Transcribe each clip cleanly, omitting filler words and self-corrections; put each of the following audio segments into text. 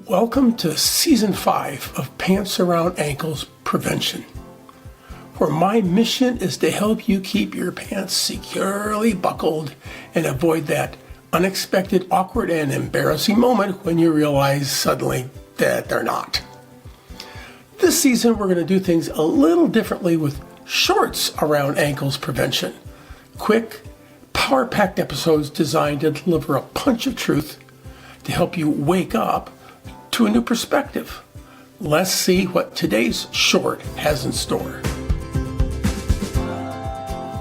Welcome to Season 5 of Pants Around Ankles Prevention, where my mission is to help you keep your pants securely buckled and avoid that unexpected, awkward, and embarrassing moment when you realize suddenly that they're not. This season, we're going to do things a little differently with Shorts Around Ankles Prevention. Quick, power-packed episodes designed to deliver a punch of truth to help you wake up to a new perspective. Let's see what today's short has in store.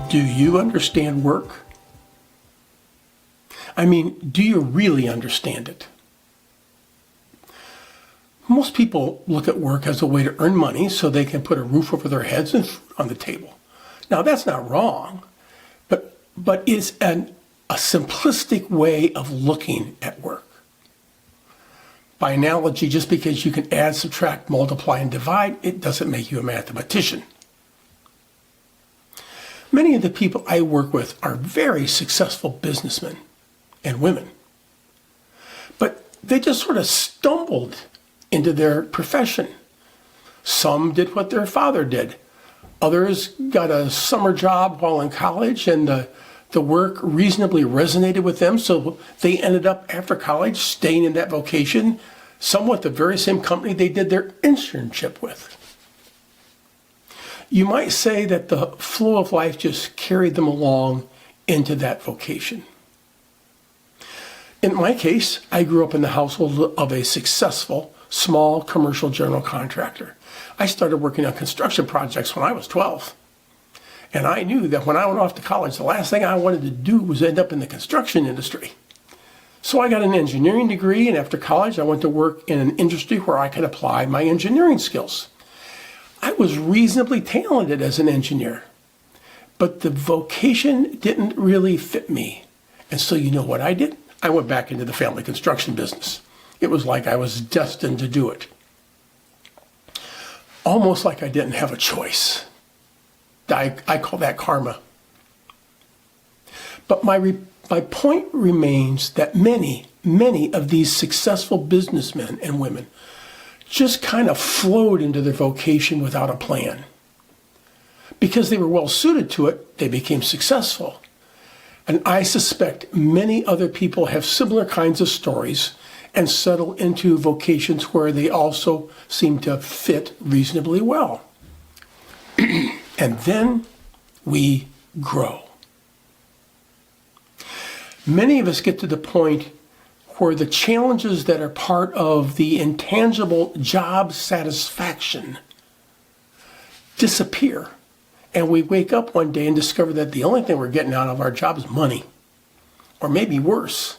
Do you understand work? I mean, do you really understand it? Most people look at work as a way to earn money so they can put a roof over their heads and food on the table. Now, that's not wrong, but it's a simplistic way of looking at work. By analogy, just because you can add, subtract, multiply, and divide, it doesn't make you a mathematician. Many of the people I work with are very successful businessmen and women, but they just sort of stumbled into their profession. Some did what their father did. Others got a summer job while in college, and the work reasonably resonated with them, so they ended up after college staying in that vocation, somewhat the very same company they did their internship with. You might say that the flow of life just carried them along into that vocation. In my case, I grew up in the household of a successful, small commercial general contractor. I started working on construction projects when I was 12. And I knew that when I went off to college, the last thing I wanted to do was end up in the construction industry. So I got an engineering degree, and after college, I went to work in an industry where I could apply my engineering skills. I was reasonably talented as an engineer, but the vocation didn't really fit me. And so you know what I did? I went back into the family construction business. It was like I was destined to do it. Almost like I didn't have a choice. I call that karma. But my point remains that many of these successful businessmen and women just kind of flowed into their vocation without a plan. Because they were well suited to it, they became successful. And I suspect many other people have similar kinds of stories and settle into vocations where they also seem to fit reasonably well. And then we grow. Many of us get to the point where the challenges that are part of the intangible job satisfaction disappear. And we wake up one day and discover that the only thing we're getting out of our job is money. Or maybe worse,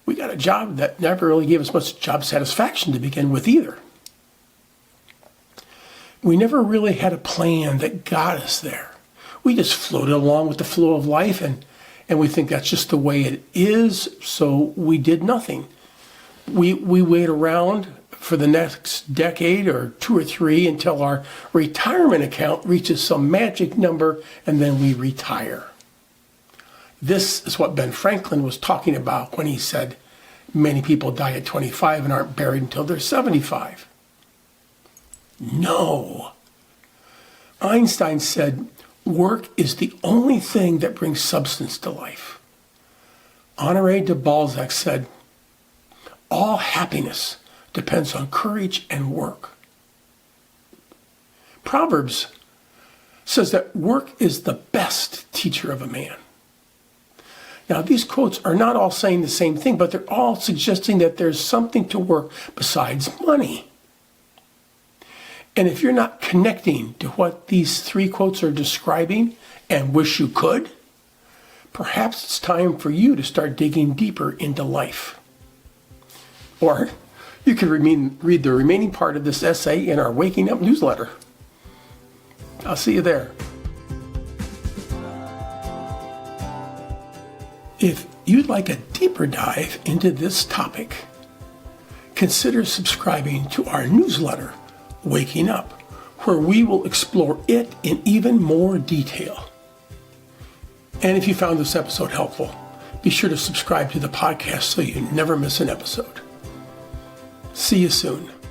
we got a job that never really gave us much job satisfaction to begin with either. We never really had a plan that got us there. We just floated along with the flow of life, and we think that's just the way it is, so we did nothing. We wait around for the next decade or 2 or 3 until our retirement account reaches some magic number, and then we retire. This is what Ben Franklin was talking about when he said, many people die at 25 and aren't buried until they're 75. No. Einstein said, work is the only thing that brings substance to life. Honoré de Balzac said, all happiness depends on courage and work. Proverbs says that work is the best teacher of a man. Now, these quotes are not all saying the same thing, but they're all suggesting that there's something to work besides money. And if you're not connecting to what these 3 quotes are describing and wish you could, perhaps it's time for you to start digging deeper into life. Or you could read the remaining part of this essay in our Waking Up newsletter. I'll see you there. If you'd like a deeper dive into this topic, consider subscribing to our newsletter, Waking Up, where we will explore it in even more detail. And if you found this episode helpful, be sure to subscribe to the podcast so you never miss an episode. See you soon.